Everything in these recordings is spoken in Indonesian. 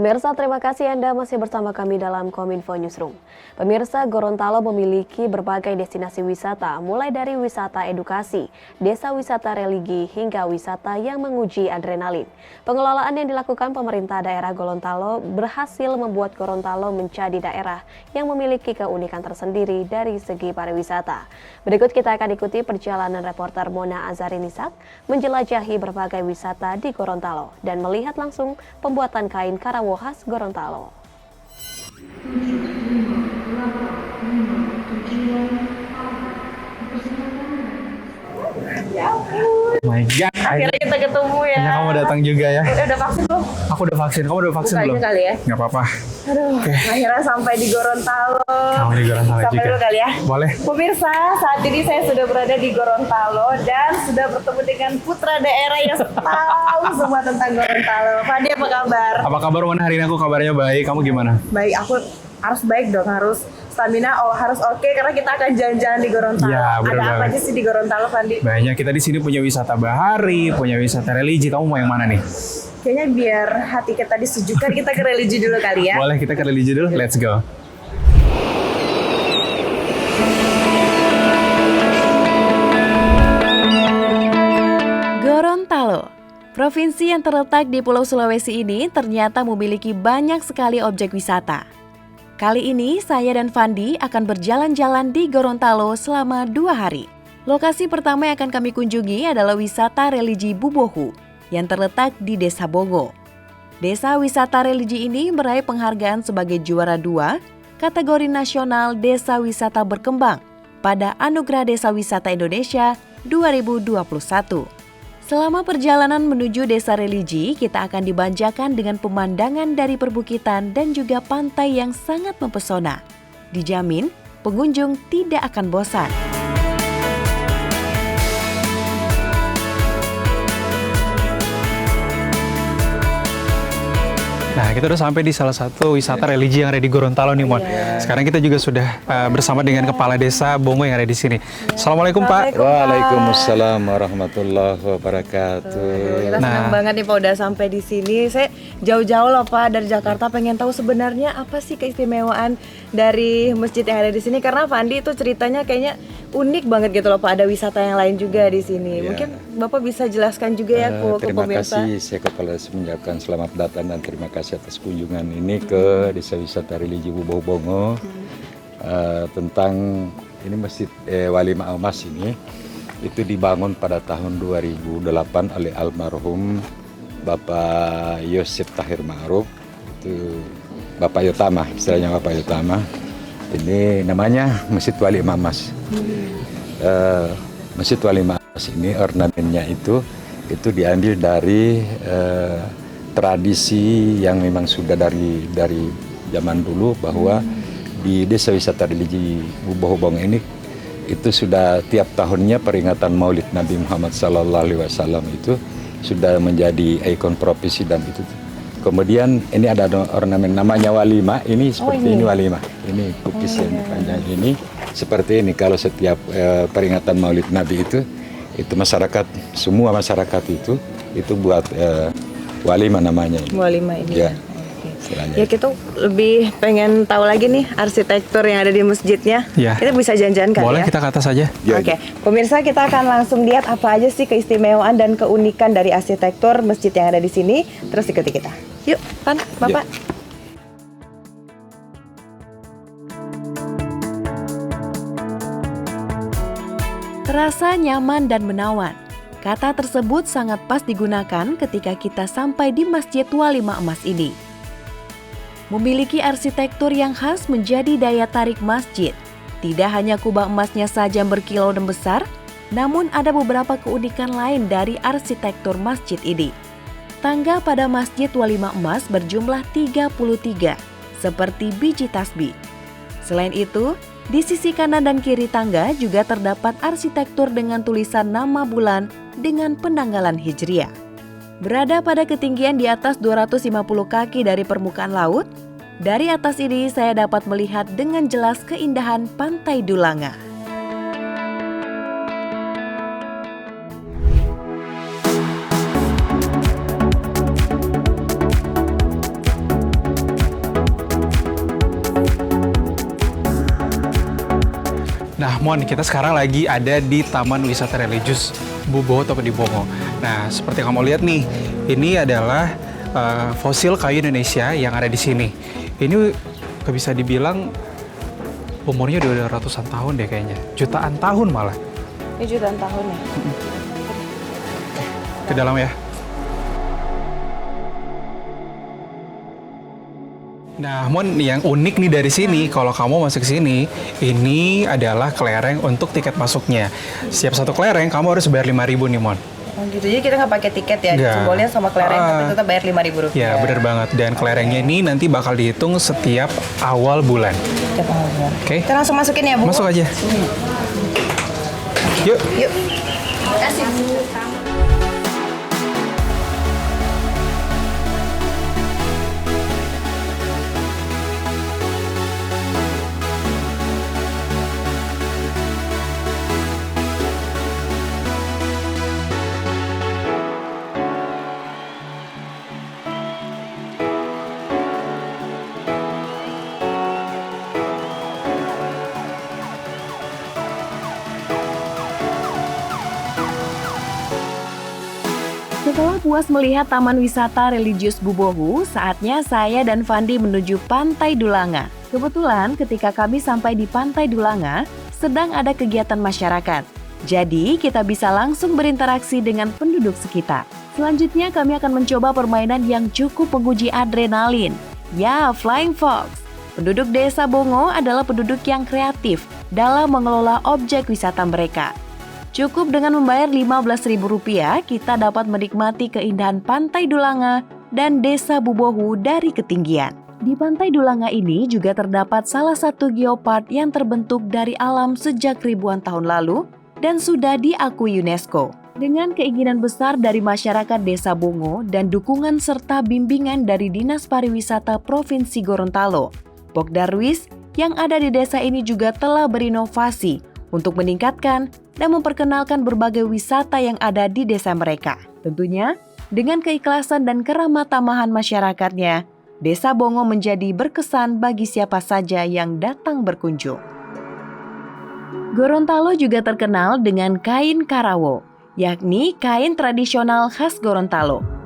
Pemirsa, terima kasih Anda masih bersama kami dalam Kominfo Newsroom. Pemirsa, Gorontalo memiliki berbagai destinasi wisata, mulai dari wisata edukasi, desa wisata religi, hingga wisata yang menguji adrenalin. Pengelolaan yang dilakukan pemerintah daerah Gorontalo berhasil membuat Gorontalo menjadi daerah yang memiliki keunikan tersendiri dari segi pariwisata. Berikut kita akan ikuti perjalanan reporter Mona Azarinisak menjelajahi berbagai wisata di Gorontalo dan melihat langsung pembuatan kain Karawo khas Gorontalo. Ya ampun. My God, Akhirnya kita ketemu ya. akhirnya kamu datang juga ya. Udah vaksin belum? Aku udah vaksin, kamu udah vaksin Buka belum? aja kali ya. Nggak apa-apa. Aduh, akhirnya sampai di Gorontalo. Kamu di Gorontalo Sampai juga. dulu kali ya. Boleh. Pemirsa, saat ini saya sudah berada di Gorontalo dan sudah bertemu dengan putra daerah yang tahu semua tentang Gorontalo. Fandi, apa kabar? Apa kabar Wan? Hari ini aku kabarnya baik. Kamu gimana? Baik, aku harus baik dong, harus stamina harus oke karena kita akan jalan-jalan di Gorontalo. Ya, bener Ada apa banget. aja sih di Gorontalo, Fandi? Banyak, kita di sini punya wisata bahari, punya wisata religi. Kamu mau yang mana nih? Kayaknya biar hati kita disejukkan, kita ke religi dulu kali ya. Boleh, kita ke religi dulu. Let's go. Gorontalo, provinsi yang terletak di Pulau Sulawesi ini ternyata memiliki banyak sekali objek wisata. Kali ini saya dan Fandi akan berjalan-jalan di Gorontalo selama 2 hari. Lokasi pertama yang akan kami kunjungi adalah wisata religi Bubohu yang terletak di Desa Bongo. Desa wisata religi ini meraih penghargaan sebagai juara 2 kategori nasional Desa Wisata Berkembang pada Anugerah Desa Wisata Indonesia 2021. Selama perjalanan menuju desa religi, kita akan dimanjakan dengan pemandangan dari perbukitan dan juga pantai yang sangat mempesona. Dijamin, pengunjung tidak akan bosan. Nah, kita udah sampai di salah satu wisata religi yang ada di Gorontalo nih, Mon. Sekarang kita juga sudah bersama dengan Kepala Desa Bongo yang ada di sini. Assalamualaikum, Pak. Waalaikumsalam warahmatullahi wabarakatuh. Kita senang banget nih Pak udah sampai di sini. Saya jauh-jauh loh Pak dari Jakarta, pengen tahu sebenarnya apa sih keistimewaan dari masjid yang ada di sini, karena Fandi itu ceritanya kayaknya unik banget gitu loh Pak. Ada wisata yang lain juga di sini. Ya. Mungkin Bapak bisa jelaskan juga ya ke Terima pemirsa. kasih, saya Kepala Desa mengucapkan selamat datang dan terima kasih atas kunjungan ini ke Desa Wisata Religi Bubohu Bongo. Tentang ini Masjid Wali Ma'amas ini, itu dibangun pada tahun 2008 oleh almarhum Bapak Yosef Tahir Ma'ruf, itu Bapak Yotama, istilahnya Bapak Yotama. Ini namanya Masjid Wali Ma'amas. Masjid Wali Ma'amas ini ornamennya itu diambil dari tradisi yang memang sudah dari zaman dulu, bahwa di Desa Wisata Religi Bubohu Bongo ini itu sudah tiap tahunnya peringatan Maulid Nabi Muhammad SAW itu sudah menjadi ikon provinsi. Dan itu kemudian ini ada ornamen namanya walima, ini seperti ini walima, ini kukis yang panjang ini seperti ini. Kalau setiap peringatan Maulid Nabi itu masyarakat, semua masyarakat itu buat walima namanya ini. Walima ini ya. Istilahnya. Ya kita lebih pengen tahu lagi nih arsitektur yang ada di masjidnya. Ya. Kita bisa jalan-jalan kan Boleh, ya? kita ke atas aja. Ya, Oke, pemirsa, kita akan langsung lihat apa aja sih keistimewaan dan keunikan dari arsitektur masjid yang ada di sini. Terus ikuti kita. Yuk, Pan, Bapak. Terasa nyaman dan menawan. Kata tersebut sangat pas digunakan ketika kita sampai di Masjid Wali Ma'amas ini. Memiliki arsitektur yang khas menjadi daya tarik masjid. Tidak hanya kubah emasnya saja yang berkilau dan besar, namun ada beberapa keunikan lain dari arsitektur masjid ini. Tangga pada Masjid Wali Ma'amas berjumlah 33, seperti biji tasbih. Selain itu, di sisi kanan dan kiri tangga juga terdapat arsitektur dengan tulisan nama bulan dengan penanggalan Hijriah. Berada pada ketinggian di atas 250 kaki dari permukaan laut, dari atas ini saya dapat melihat dengan jelas keindahan Pantai Dulanga. Nah, Mon, kita sekarang lagi ada di Taman Wisata Religius Buboho atau di Bongo. Nah, seperti kamu lihat nih, ini adalah fosil kayu Indonesia yang ada di sini. Ini bisa dibilang umurnya udah ratusan tahun deh kayaknya, jutaan tahun malah. Ini jutaan tahun ya. Ke dalam ya. Nah, Mon, yang unik nih dari sini, kalau kamu masuk ke sini, ini adalah kelereng untuk tiket masuknya. Setiap satu kelereng, kamu harus bayar 5.000 nih, Mon. Oh gitu, jadi kita nggak pakai tiket ya, Nggak. simbolnya sama kelereng, tapi tetap bayar 5.000 rupiah. Ya, bener banget. Dan kelerengnya ini nanti bakal dihitung setiap awal bulan. Oke? Kita langsung masukin ya, Bu? Masuk aja. Yuk. Yuk. Setelah puas melihat Taman Wisata Religius Bubohu, saatnya saya dan Fandi menuju Pantai Dulanga. Kebetulan ketika kami sampai di Pantai Dulanga, sedang ada kegiatan masyarakat. Jadi kita bisa langsung berinteraksi dengan penduduk sekitar. Selanjutnya kami akan mencoba permainan yang cukup menguji adrenalin. Ya, Flying Fox. Penduduk Desa Bongo adalah penduduk yang kreatif dalam mengelola objek wisata mereka. Cukup dengan membayar Rp15.000, kita dapat menikmati keindahan Pantai Dulanga dan Desa Bubohu dari ketinggian. Di Pantai Dulanga ini juga terdapat salah satu geopark yang terbentuk dari alam sejak ribuan tahun lalu dan sudah diakui UNESCO. Dengan keinginan besar dari masyarakat Desa Bongo dan dukungan serta bimbingan dari Dinas Pariwisata Provinsi Gorontalo, Pokdarwis yang ada di desa ini juga telah berinovasi untuk meningkatkan dan memperkenalkan berbagai wisata yang ada di desa mereka. Tentunya, dengan keikhlasan dan keramah tamahan masyarakatnya, Desa Bongo menjadi berkesan bagi siapa saja yang datang berkunjung. Gorontalo juga terkenal dengan kain karawo, yakni kain tradisional khas Gorontalo.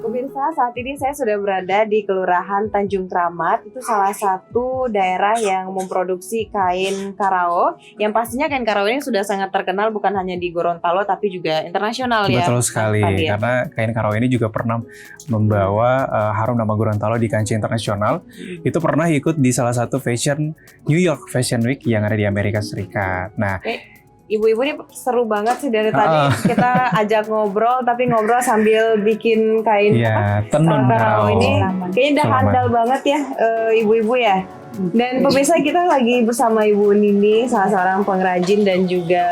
Pemirsa, saat ini saya sudah berada di Kelurahan Tanjung Kramat. Itu salah satu daerah yang memproduksi kain karawo. Yang pastinya kain karawo ini sudah sangat terkenal bukan hanya di Gorontalo tapi juga internasional ya. Betul sekali, karena kain karawo ini juga pernah membawa harum nama Gorontalo di kancah internasional. Itu pernah ikut di salah satu New York Fashion Week yang ada di Amerika Serikat. Nah, Ibu-ibu ini seru banget sih dari tadi kita ajak ngobrol tapi ngobrol sambil bikin kain tenun karawo ini. Kayaknya udah handal banget ya ibu-ibu ya. Dan pemirsa, kita lagi bersama Ibu Nini, salah seorang pengrajin dan juga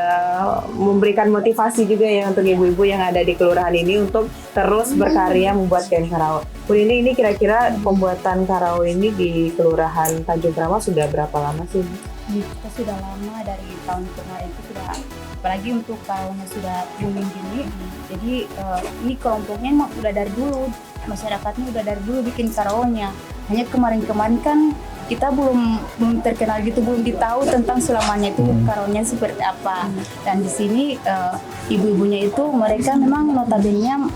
memberikan motivasi juga ya untuk ibu-ibu yang ada di kelurahan ini untuk terus berkarya membuat kain karawo. Bu Nini, ini kira-kira pembuatan karawo ini di Kelurahan Tanjung Kramat sudah berapa lama sih? Kita sudah lama, dari tahun kemarin itu sudah, apalagi untuk karaonya sudah booming gini. Jadi ini kelompoknya emang udah dari dulu, masyarakatnya udah dari dulu bikin karaonya. Hanya kemarin-kemarin kan kita belum terkenal gitu, belum ditahu tentang selamanya itu karaonya seperti apa. Dan di sini ibu-ibunya itu mereka memang notabene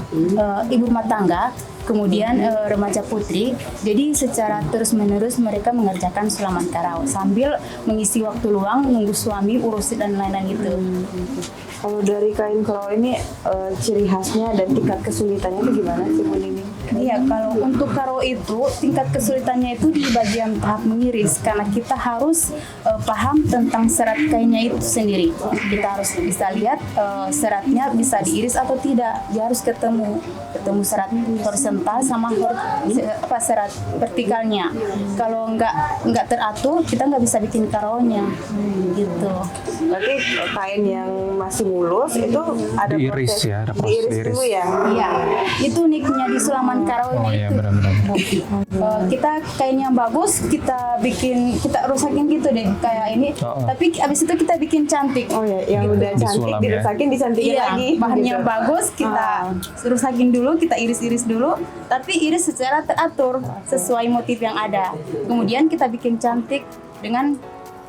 ibu rumah tangga, kemudian remaja putri. Jadi secara terus-menerus mereka mengerjakan sulaman karawa sambil mengisi waktu luang nunggu suami urus dan lain-lain itu. Kalau dari kain karawa ini ciri khasnya dan tingkat kesulitannya itu gimana sih Bu Nini? Iya, kalau untuk karawa itu tingkat kesulitannya itu di bagian tahap mengiris, karena kita harus paham tentang serat kainnya itu sendiri. Kita harus bisa lihat seratnya bisa diiris atau tidak. Dia harus ketemu serat horizontal sama serat vertikalnya. Kalau nggak teratur, kita nggak bisa bikin karawanya. Gitu. Berarti kain yang masih mulus itu ada diiris proses ya, ada proses diiris dulu ya. Iya, itu uniknya di sulaman karawanya itu. Benar-benar. Kita kain yang bagus kita rusakin gitu deh kayak ini. Tapi abis itu kita bikin cantik. Oh ya, yang udah cantik Disulam ya. dirusakin dicantikin Iya, lagi. bahan gitu. yang bagus kita rusakin dulu, kita iris-iris dulu, tapi iris secara teratur sesuai motif yang ada. Kemudian kita bikin cantik dengan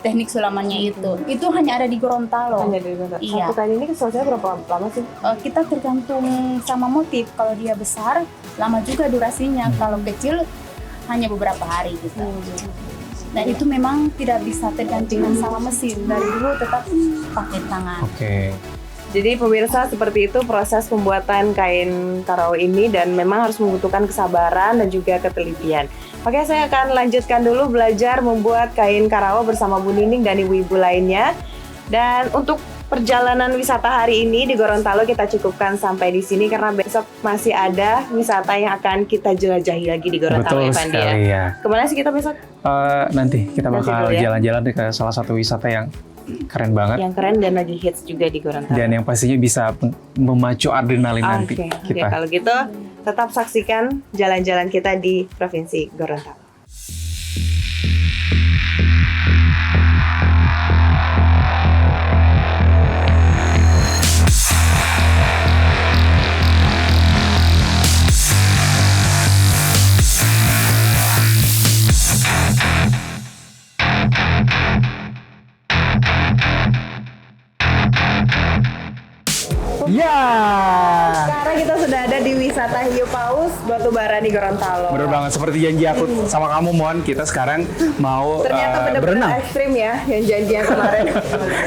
teknik sulamannya itu hanya ada di Gorontalo. Hanya di Gorontalo. Iya. Satu kain ini selesai berapa lama sih? Kita tergantung sama motif. Kalau dia besar, lama juga durasinya. Kalau kecil, hanya beberapa hari gitu. Dan itu memang tidak bisa tergantikan sama mesin. Dari dulu tetap pakai tangan. Oke. Jadi pemirsa, seperti itu proses pembuatan kain karawa ini dan memang harus membutuhkan kesabaran dan juga ketelitian. Oke, saya akan lanjutkan dulu belajar membuat kain karawa bersama Bu Nining dan ibu-ibu lainnya. Dan untuk perjalanan wisata hari ini di Gorontalo kita cukupkan sampai di sini karena besok masih ada wisata yang akan kita jelajahi lagi di Gorontalo. Betul ya, Fandi, sekali ya. Kemana sih kita besok? Nanti kita Nanti bakal dulu ya. jalan-jalan ke salah satu wisata yang keren banget. Yang keren dan lagi hits juga di Gorontalo. Dan yang pastinya bisa memacu adrenalin nanti Oke, kita. kalau gitu tetap saksikan jalan-jalan kita di Provinsi Gorontalo. Ya, Sekarang kita sudah ada di wisata Hiu Paus Batubara di Gorontalo. bener banget. Seperti janji aku sama kamu, Mon. Kita sekarang mau Ternyata benar-benar berenang. ekstrim ya yang janjian kemarin.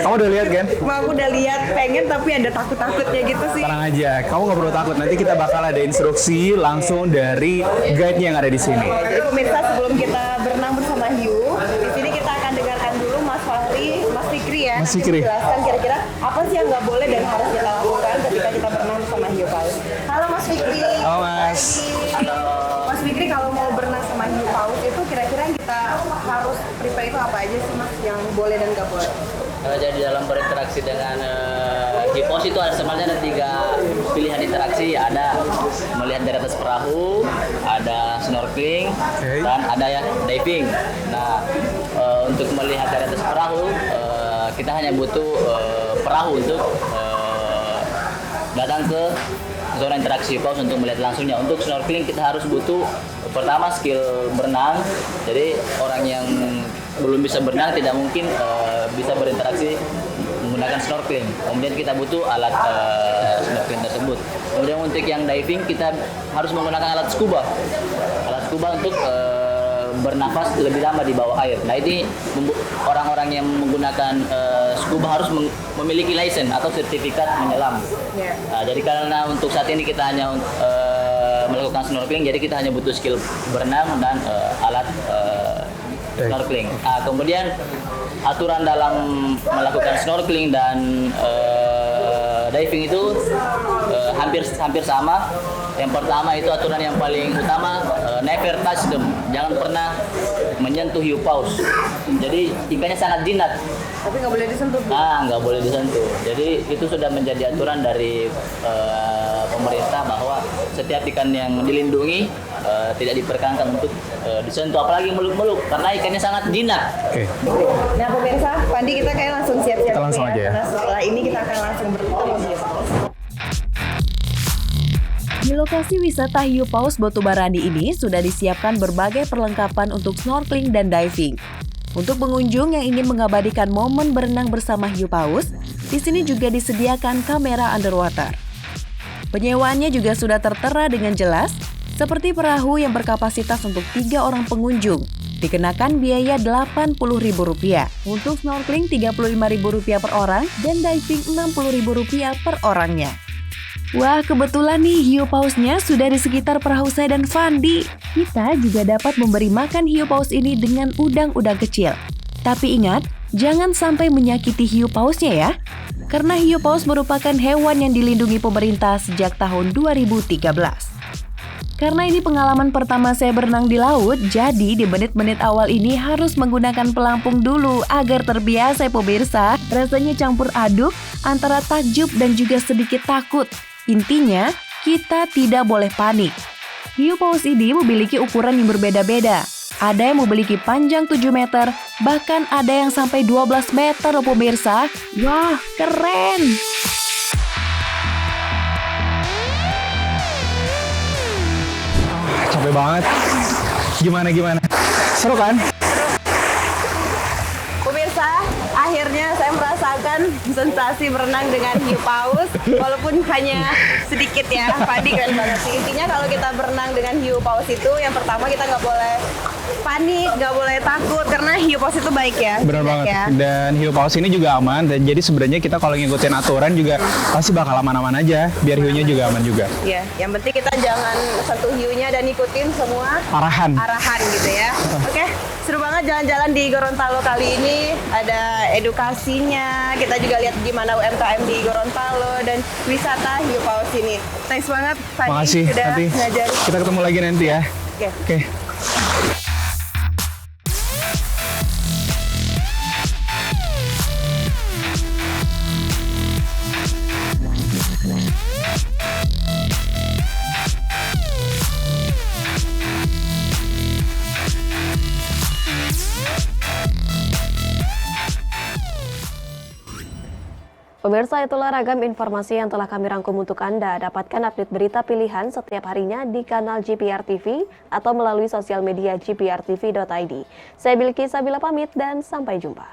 Kamu udah lihat kan? Aku udah lihat, pengen tapi ada takut-takutnya gitu sih. Tenang aja, kamu nggak perlu takut. Nanti kita bakal ada instruksi langsung dari guide-nya yang ada di sini. Jadi pemirsa, sebelum kita berenang bersama hiu, di sini kita akan dengarkan dulu Mas Fahri, Mas Fikri ya. Mas Fikri. Jelaskan kira-kira apa sih yang nggak boleh dan harus kita lakukan ketika kita berenang bersama hiu paus. Halo Mas Fikri. Halo, Mas. Halo. Mas Fikri, kalau mau berenang sama hiu paus itu kira-kira yang kita harus prepare itu apa aja sih Mas yang boleh dan nggak boleh? Jadi dalam berinteraksi dengan hiu paus itu sebenarnya ada 3 pilihan interaksi. Ada melihat dari atas perahu, ada snorkeling, dan ada yang diving. Nah, untuk melihat dari atas perahu, kita hanya butuh perahu untuk datang ke zona interaksi paus untuk melihat langsungnya. Untuk snorkeling kita harus butuh pertama skill berenang. Jadi orang yang belum bisa berenang tidak mungkin bisa berinteraksi menggunakan snorkeling. Kemudian kita butuh alat snorkeling tersebut. Kemudian untuk yang diving kita harus menggunakan alat scuba. Alat scuba untuk bernafas lebih lama di bawah air. Nah, ini orang-orang yang menggunakan scuba harus memiliki license atau sertifikat menyelam. Nah, jadi karena untuk saat ini kita hanya melakukan snorkeling, jadi kita hanya butuh skill berenang dan alat snorkeling. Nah, kemudian aturan dalam melakukan snorkeling dan diving itu hampir sama. Yang pertama itu aturan yang paling utama, never touch them, jangan pernah menyentuh hiu paus. Jadi ikannya sangat jinak. Tapi nggak boleh disentuh. Nggak boleh disentuh. Jadi itu sudah menjadi aturan dari pemerintah bahwa setiap ikan yang dilindungi tidak diperkenankan untuk disentuh, apalagi meluk-meluk karena ikannya sangat jinak. Oke. Nah pemirsa, Pandi kita kayak langsung siap-siap. Kita langsung aja ya. Karena setelah ini kita akan langsung bertemu hiu paus. Di lokasi wisata hiu paus Batubarani ini sudah disiapkan berbagai perlengkapan untuk snorkeling dan diving. Untuk pengunjung yang ingin mengabadikan momen berenang bersama hiu paus, di sini juga disediakan kamera underwater. Penyewaannya juga sudah tertera dengan jelas, seperti perahu yang berkapasitas untuk 3 orang pengunjung. Dikenakan biaya Rp80.000. Untuk snorkeling Rp35.000 per orang dan diving Rp60.000 per orangnya. Wah, kebetulan nih hiu pausnya sudah di sekitar perahu saya dan Fandi. Kita juga dapat memberi makan hiu paus ini dengan udang-udang kecil. Tapi ingat, jangan sampai menyakiti hiu pausnya ya. Karena hiu paus merupakan hewan yang dilindungi pemerintah sejak tahun 2013. Karena ini pengalaman pertama saya berenang di laut, jadi di menit-menit awal ini harus menggunakan pelampung dulu agar terbiasa pemirsa. Rasanya campur aduk antara takjub dan juga sedikit takut. Intinya, kita tidak boleh panik. Hiu paus ini memiliki ukuran yang berbeda-beda. Ada yang memiliki panjang 7 meter, bahkan ada yang sampai 12 meter loh pemirsa. Wah, keren! Capek banget. Gimana? Seru kan? Pemirsa, pemirsa, akhirnya saya merasakan sensasi berenang dengan hiu paus, walaupun hanya sedikit ya. Padi keren banget sih. Intinya kalau kita berenang dengan hiu paus itu, yang pertama kita nggak boleh panik, nggak boleh takut, karena hiu paus itu baik ya. Benar Baik banget. ya. Dan hiu paus ini juga aman, dan jadi sebenarnya kita kalau ngikutin aturan juga pasti bakal aman-aman aja, biar hiunya juga aman juga. Iya, yang penting kita jangan sentuh hiunya dan ikutin semua Arahan. gitu ya. Oke, seru banget jalan-jalan di Gorontalo kali ini. Ada edukasinya, kita juga lihat gimana UMKM di Gorontalo dan wisata hiu paus ini. Thanks banget Fadi Makasih, sudah nanti ngajarin. kita ketemu lagi nanti ya. Oke. Oke. Pemirsa, itulah ragam informasi yang telah kami rangkum untuk Anda. Dapatkan update berita pilihan setiap harinya di kanal GPR TV atau melalui sosial media gprtv.id. Saya Bilqis Sabila pamit dan sampai jumpa.